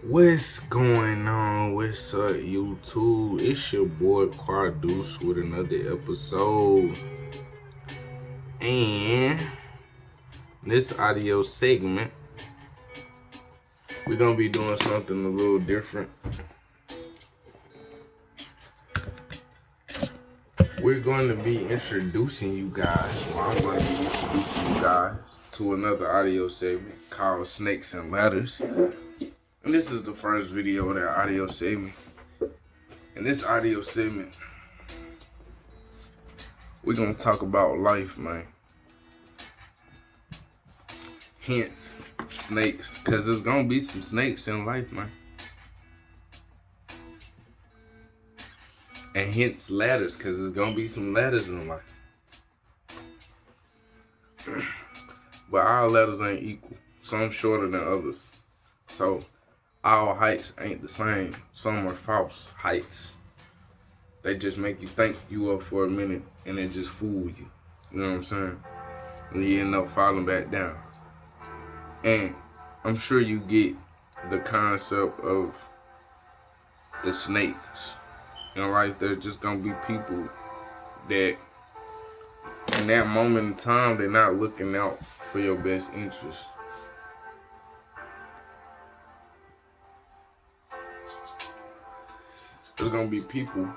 What's going on? What's up, YouTube? It's your boy Quardeuce with another episode. And this audio segment, we're gonna be doing something a little different. We're going to be introducing you guys, I'm going to be introducing you guys to another audio segment called Snakes and Ladders. And this is the first video of that audio segment. In this audio segment, we're going to talk about life, man. Hence, snakes, because there's going to be some snakes in life, man. And hence ladders, because there's going to be some ladders in life. But all ladders ain't equal. Some shorter than others. So, all heights ain't the same. Some are false heights. They just make you think you up for a minute and they just fool you. You know what I'm saying? And you end up falling back down. And I'm sure you get the concept of the snakes. In life, there's just gonna be people that in that moment in time, they're not looking out for your best interest. There's gonna be people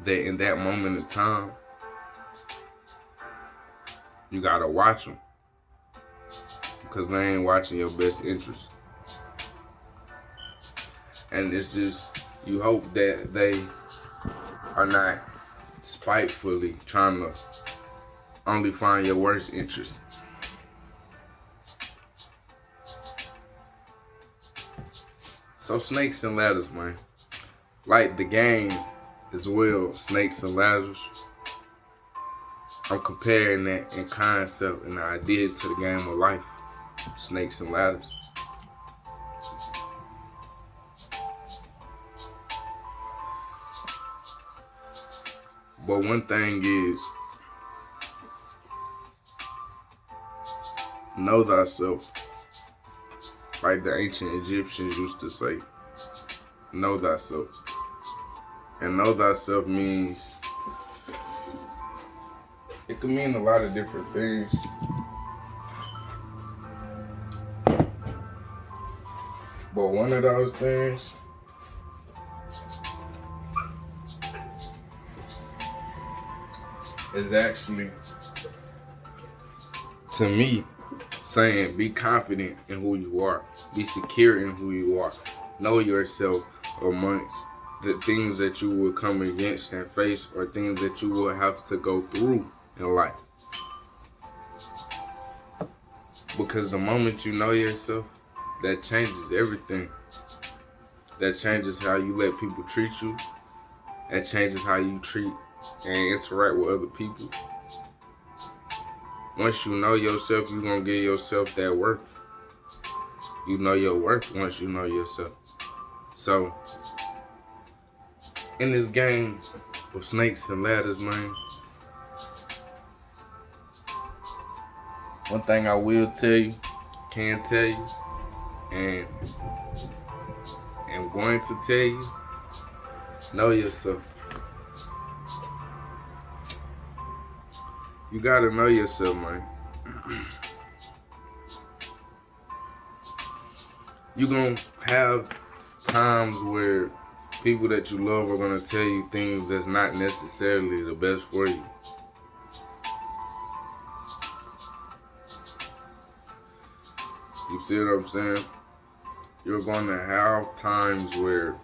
that in that moment in time, you gotta watch them because they ain't watching your best interest. And it's just, you hope that they are not spitefully trying to only find your worst interest. So snakes and ladders, man. Like the game as well, snakes and ladders. I'm comparing that in concept and the idea to the game of life, snakes and ladders. But one thing is, know thyself. Like the ancient Egyptians used to say, know thyself. And know thyself means, it can mean a lot of different things. But one of those things is actually, to me, saying be confident in who you are. Be secure in who you are. Know yourself amongst the things that you will come against and face, or things that you will have to go through in life. Because the moment you know yourself, that changes everything. That changes how you let people treat you. That changes how you treat and interact with other people. Once you know yourself, you're going to give yourself that worth. You know your worth once you know yourself. So, in this game of snakes and ladders, man, one thing I will tell you, can tell you, and am going to tell you, know yourself. You gotta know yourself, man. You're gonna have times where people that you love are gonna tell you things that's not necessarily the best for you. You see what I'm saying? You're gonna have times where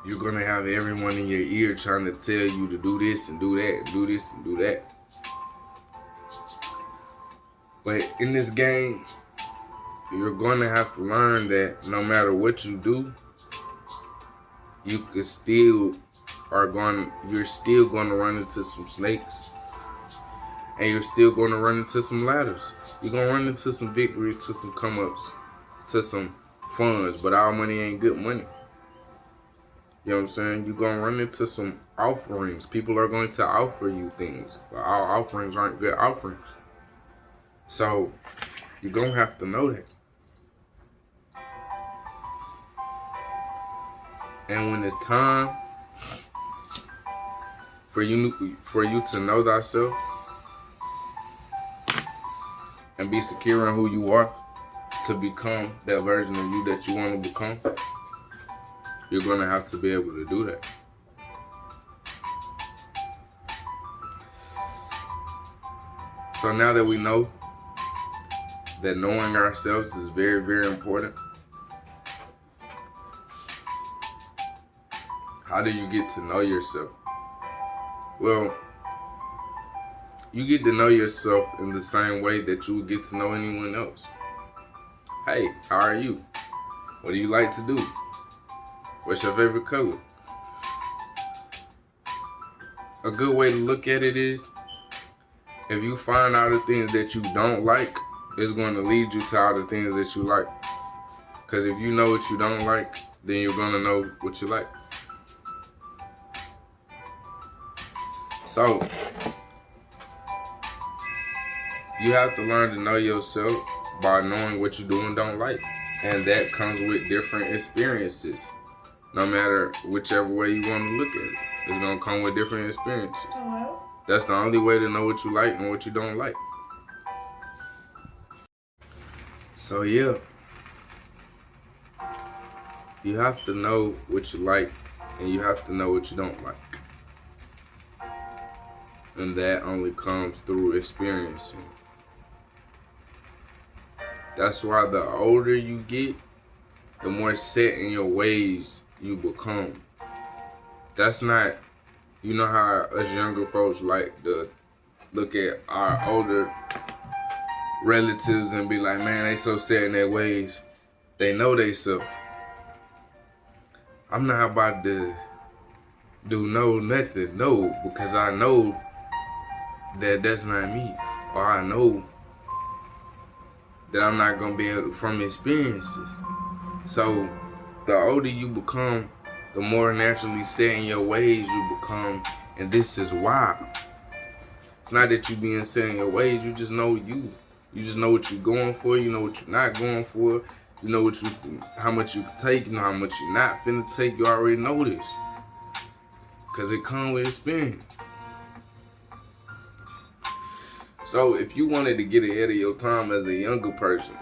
you're gonna have everyone in your ear trying to tell you to do this and do that, do this and do that. But in this game, you're gonna have to learn that no matter what you do, you're still gonna run into some snakes, and you're still gonna run into some ladders. You're gonna run into some victories, to some come-ups, to some funds, but all money ain't good money. You know what I'm saying? You're going to run into some offerings. People are going to offer you things, but all offerings aren't good offerings. So, You're going to have to know that. And when it's time for you to know thyself and be secure in who you are, to become that version of you that you want to become, you're going to have to be able to do that. So now that we know that knowing ourselves is very, very important, how do you get to know yourself? Well, you get to know yourself in the same way that you would get to know anyone else. Hey, how are you? What do you like to do? What's your favorite color? A good way to look at it is, if you find out the things that you don't like, it's going to lead you to all the things that you like. Because if you know what you don't like, then you're going to know what you like. So, you have to learn to know yourself by knowing what you do and don't like. And that comes with different experiences. No matter whichever way you want to look at it, it's going to come with different experiences. That's the only way to know what you like and what you don't like. So yeah, you have to know what you like and you have to know what you don't like. And that only comes through experiencing. That's why the older you get, the more set in your ways you become. That's not, you know how us younger folks like to look at our older relatives and be like, man, they so set in their ways. They know they so. I'm not about to do nothing, because I know that that's not me. Or I know that I'm not going to be able to, from experiences. So the older you become, the more naturally set in your ways you become. And this is why. It's not that you being set in your ways, you just know you. You just know what you're going for, you know what you're not going for, you know how much you can take, you know how much you're not finna take. You already know this. Because it comes with experience. So if you wanted to get ahead of your time as a younger person,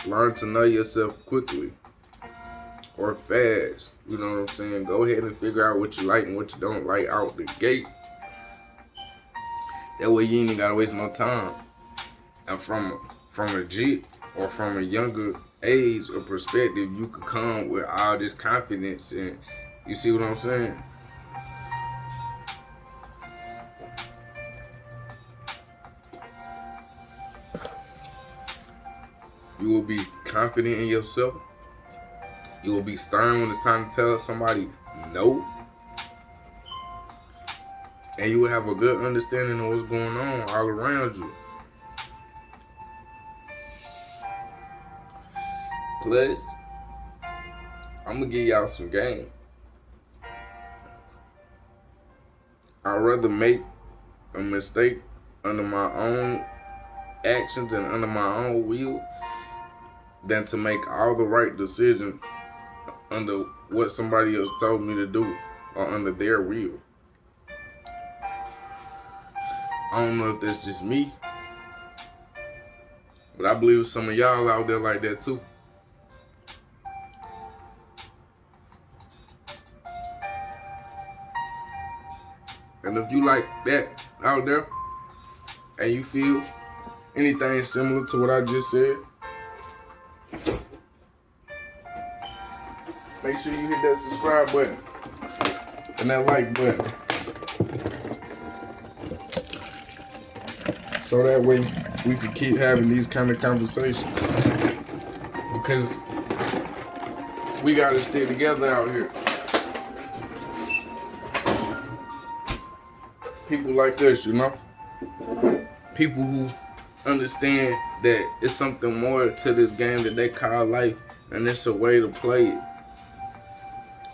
learn to know yourself quickly or fast. You know what I'm saying? Go ahead and figure out what you like and what you don't like out the gate. That way you ain't even gotta waste no time. And from a jit or from a younger age or perspective, you could come with all this confidence, and you see what I'm saying? You will be confident in yourself. You will be stern when it's time to tell somebody no. And you will have a good understanding of what's going on all around you. Plus, I'm going to give y'all some game. I'd rather make a mistake under my own actions and under my own will than to make all the right decisions under what somebody else told me to do or under their will. I don't know if that's just me, but I believe some of y'all out there like that too. And if you like that out there and you feel anything similar to what I just said, make sure you hit that subscribe button and that like button. So that way we can keep having these kind of conversations. Because we gotta stay together out here. People like us, you know? People who understand that it's something more to this game that they call life, and it's a way to play it.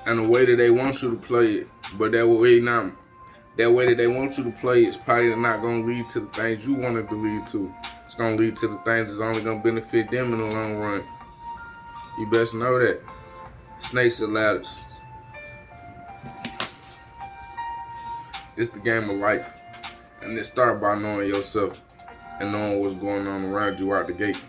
And the way that they want you to play it, but that way not That way that they want you to play is probably not going to lead to the things you want it to lead to. It's going to lead to the things that's only going to benefit them in the long run. You best know that. Snakes and ladders. It's the game of life. And it starts by knowing yourself and knowing what's going on around you out the gate.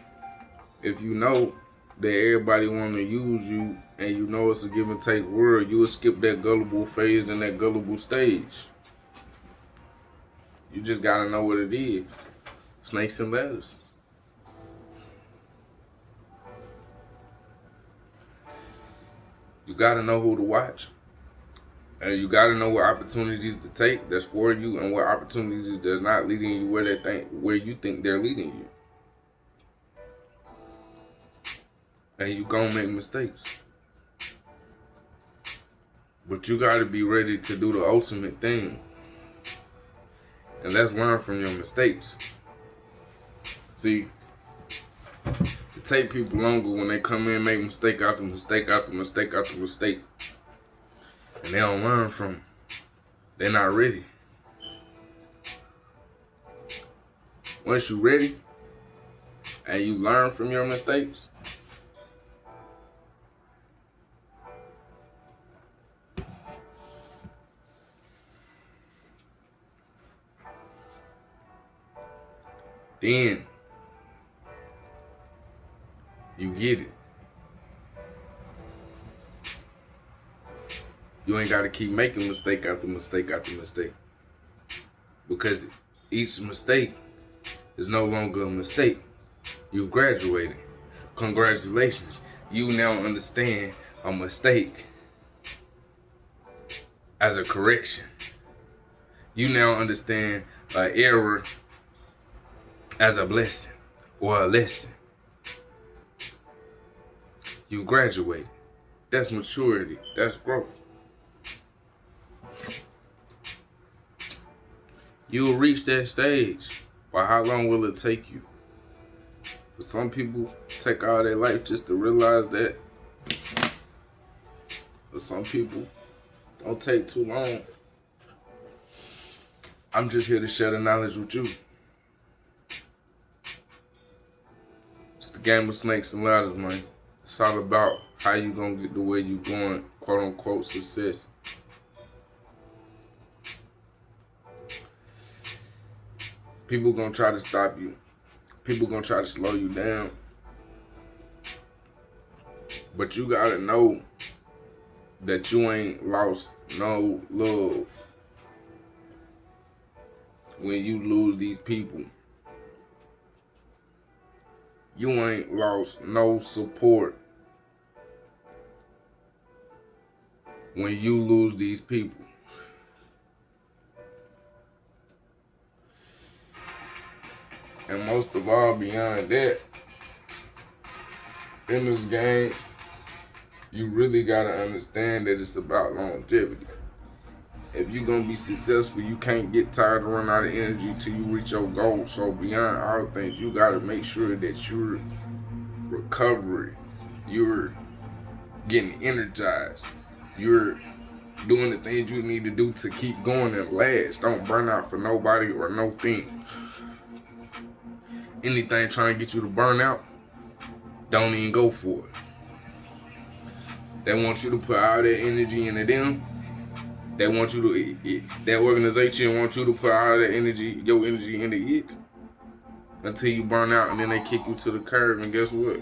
If you know that everybody want to use you and you know it's a give and take world, you will skip that gullible phase and that gullible stage. You just got to know what it is. Snakes and ladders. You got to know who to watch. And you got to know what opportunities to take that's for you and what opportunities that's not leading you where you think they're leading you. And you gonna make mistakes. But you got to be ready to do the ultimate thing. And let's learn from your mistakes. See, it take people longer when they come in and make mistake after mistake after mistake after mistake. And they don't learn from it. They're not ready. Once you're ready and you learn from your mistakes, then you get it. You ain't got to keep making mistake after mistake after mistake. Because each mistake is no longer a mistake. You've graduated. Congratulations. You now understand a mistake as a correction. You now understand an error as a blessing or a lesson. You graduated. That's maturity. That's growth. You'll reach that stage. But how long will it take you? For some people, take all their life just to realize that. For some people, don't take too long. I'm just here to share the knowledge with you. It's the game of snakes and ladders, man. It's all about how you gonna get the way you going, quote unquote, success. People gonna try to stop you. People gonna try to slow you down. But you gotta know that you ain't lost no love when you lose these people. You ain't lost no support when you lose these people. And most of all, beyond that, in this game, you really gotta understand that it's about longevity. If you're gonna be successful, you can't get tired of running out of energy till you reach your goal. So beyond all things, you gotta make sure that you're recovering, you're getting energized, you're doing the things you need to do to keep going and last. Don't burn out for nobody or no thing. Anything trying to get you to burn out, don't even go for it. They want you to put all that energy into them. They want you to, that organization wants you to put all that energy, your energy into it until you burn out, and then they kick you to the curb. And guess what?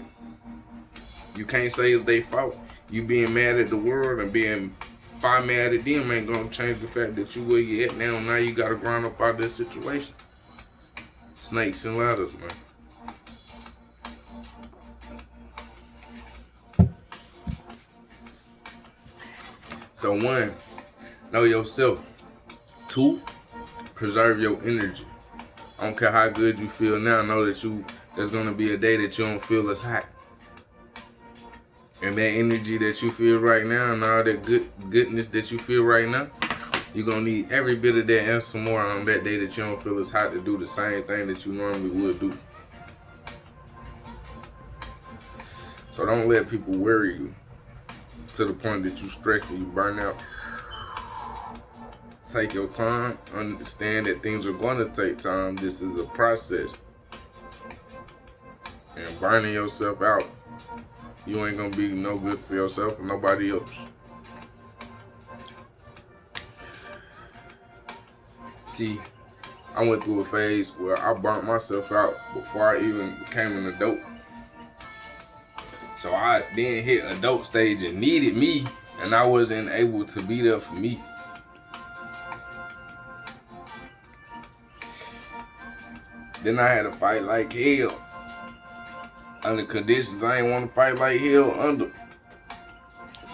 You can't say it's their fault. You being mad at the world and being far mad at them ain't gonna change the fact that you where you at now. Now you gotta grind up out of this situation. Snakes and ladders, man. So 1, know yourself. 2, preserve your energy. I don't care how good you feel now. Know that there's gonna be a day that you don't feel as hot. And that energy that you feel right now and all that goodness that you feel right now, you're gonna need every bit of that and some more on that day that you don't feel as hot to do the same thing that you normally would do. So don't let people worry you to the point that you stress and you burn out. take your time. Understand that things are going to take time. This is a process. And burning yourself out, you ain't gonna be no good to yourself or nobody else. See, I went through a phase where I burnt myself out before I even became an adult. So I then hit adult stage and needed me, and I wasn't able to be there for me. Then I had to fight like hell under conditions I ain't want to fight like hell under.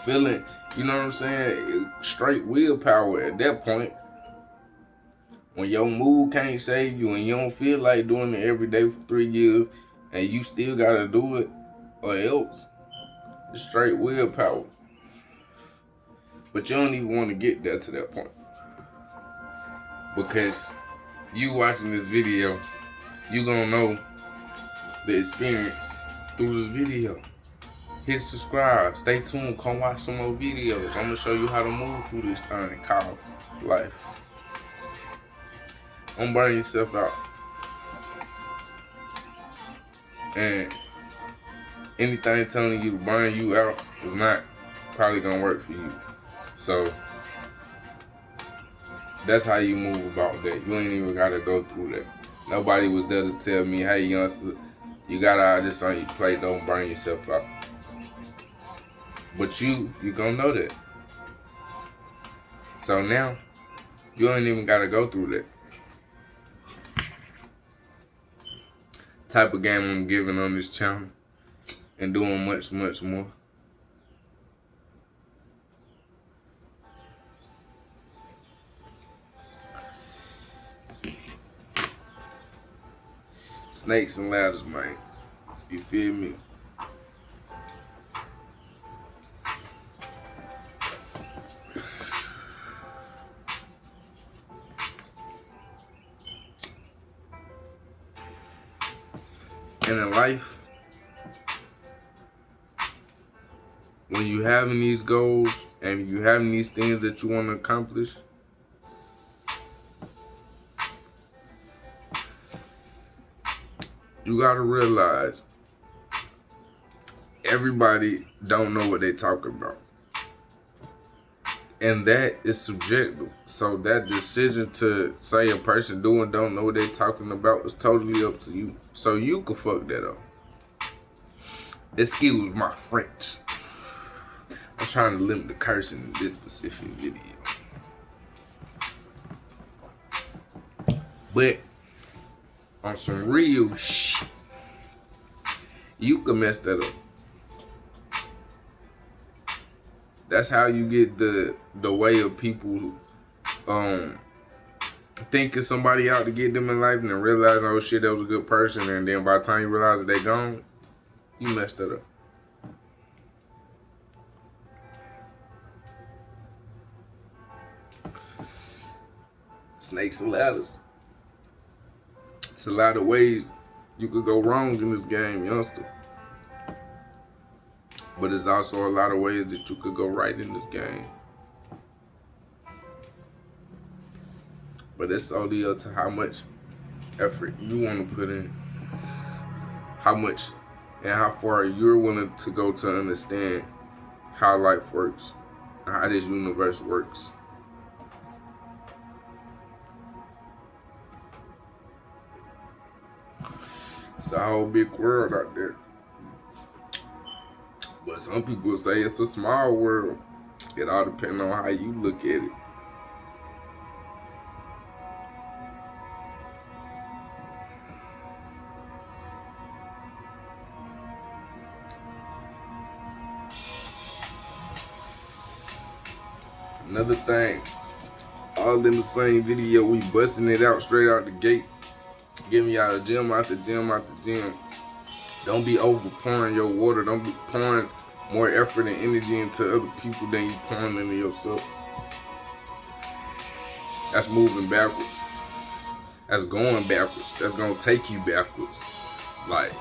Feeling, you know what I'm saying, straight willpower at that point. When your mood can't save you and you don't feel like doing it every day for 3 years and you still gotta do it or else, it's straight willpower. But you don't even want to get there to that point. Because you watching this video, you gonna know the experience through this video. Hit subscribe, stay tuned, come watch some more videos. I'm gonna show you how to move through this thing called life. Don't burn yourself out. And anything telling you to burn you out is not probably gonna work for you. So that's how you move about that. You ain't even gotta go through that. Nobody was there to tell me, hey youngster, you got all this on your plate, don't burn yourself out. But you gonna know that. So now, you ain't even gotta go through that. Type of game I'm giving on this channel and doing much, much more. Snakes and ladders, man. You feel me? And in life, when you having these goals and you having these things that you want to accomplish, you gotta realize everybody don't know what they talking about. And that is subjective. So that decision to say a person don't know what they talking about is totally up to you. So you can fuck that up. Excuse my French. I'm trying to limit the cursing in this specific video. But on some real shit, you can mess that up. That's how you get the way of people thinking somebody out to get them in life and then realizing, oh shit, that was a good person, and then by the time you realize they gone, you messed it up. Snakes and ladders. It's a lot of ways you could go wrong in this game, youngster. But there's also a lot of ways that you could go right in this game. But it's only up to how much effort you want to put in. How much and how far you're willing to go to understand how life works and how this universe works. It's a whole big world out there. But some people say it's a small world. It all depends on how you look at it. Another thing, all in the same video, we busting it out straight out the gate. Giving y'all a gym after gym after gym. Don't be over pouring your water. Don't be pouring more effort and energy into other people than you pouring into yourself. That's moving backwards. That's going backwards. That's gonna take you backwards. Like,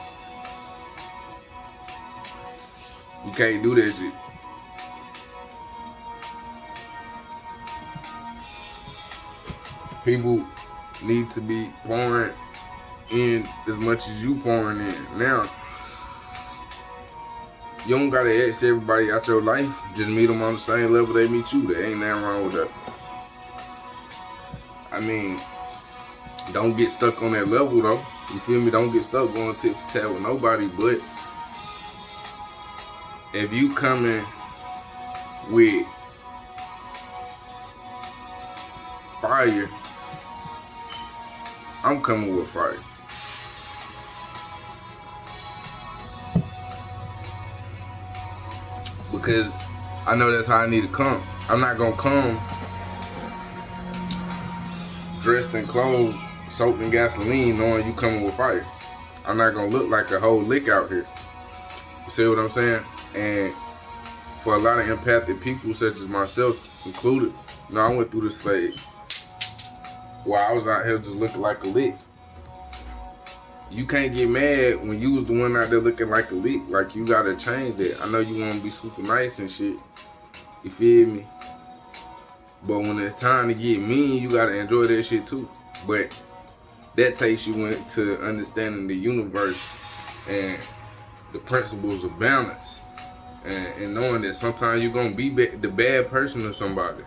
you can't do that shit. People need to be pouring in as much as you pouring in. Now, you don't gotta ask everybody out your life. Just meet them on the same level they meet you. There ain't nothing wrong with that. I mean, don't get stuck on that level though. You feel me? Don't get stuck going tit for tat with nobody. But if you coming with fire, I'm coming with fire. Because I know that's how I need to come. I'm not gonna come dressed in clothes soaked in gasoline knowing you coming with fire. I'm not gonna look like a whole lick out here. You see what I'm saying? And for a lot of empathic people such as myself included, you know, I went through this phase where I was out here just looking like a lick. You can't get mad when you was the one out there looking like a lick. Like, you gotta change that. I know you wanna be super nice and shit. You feel me? But when it's time to get mean, you gotta enjoy that shit too. But that takes you into understanding the universe and the principles of balance. And knowing that sometimes you're gonna be the bad person to somebody.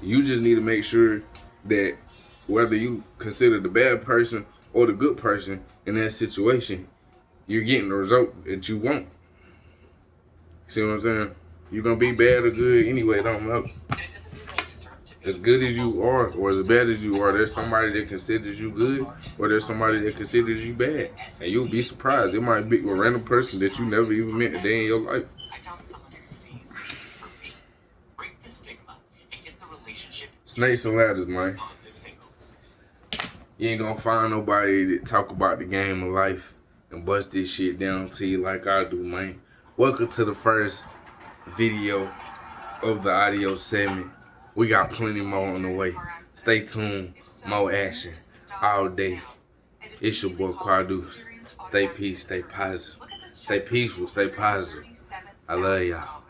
You just need to make sure that whether you consider the bad person or the good person in that situation, you're getting the result that you want. See what I'm saying? You're gonna be bad or good anyway, it don't matter. As good as you are or as bad as you are, there's somebody that considers you good or there's somebody that considers you bad. And you'll be surprised. It might be a random person that you never even met a day in your life. Snakes and ladders, man. You ain't gonna find nobody that talk about the game of life and bust this shit down to you like I do, man. Welcome to the first video of the audio segment. We got plenty more on the way. Stay tuned. More action all day. It's your boy Quadus. Stay peace, stay positive. Stay peaceful, stay positive. I love y'all.